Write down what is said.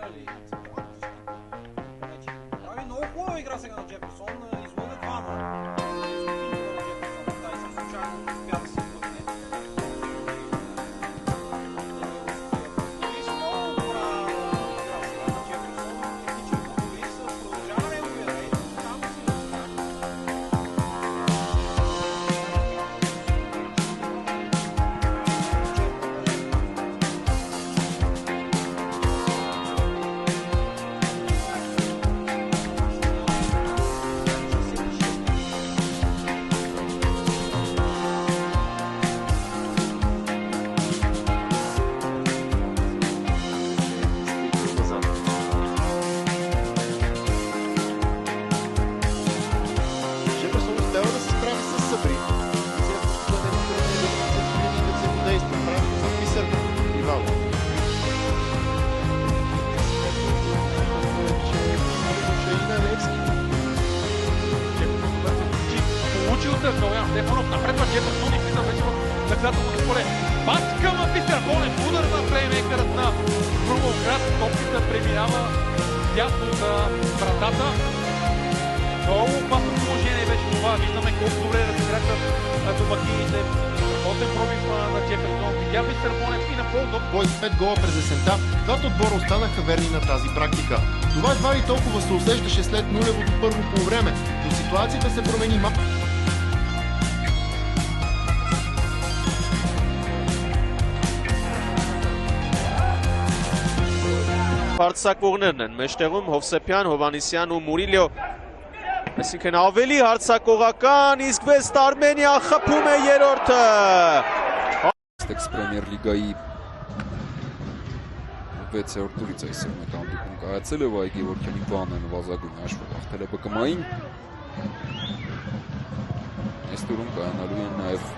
Нали, прави много хубава игра сега на Джеферсон, излъга двама. Тази съм случайно успя да се излъгне. Много добра игра сега на Джеферсон, техничен футболист, продължава неговия рейд, там си да се Стефанов напредва Джеферсон и влиза вече в наказателното поле. Пас към Бисер Бонев, удар на плеймейкърът на Крумовград. Топката преминава дясно за вратата. Много опасно положение беше това. Виждаме колко добре разиграха домакините. Отен пробив на Джеферсон. Видя Бисер Бонев и на пол-доп. Бой с 5 гола през есента, двата отбора останаха верни на тази практика. Това едва ли толкова се усещаше след нулевото първо полувреме, но ситуацията се промени малко. Հարցակողներն են մեջտեղում Հովսեփյան, Հովանիսյան ու Մուրիլյո, այսինքն ավելի հարցակողական, իսկ վեստ Արմենիա խփում է երրորդը։ Պրեմիեր լիգայի 6-րդ տուրից այսօր մեկ հանդիպում կայացել է Վայ Գևորգյանի բանը նվազագույն հաշվով հաղթել է ԲԿՄ-ին։ Այս տուրում կայանալու են նաև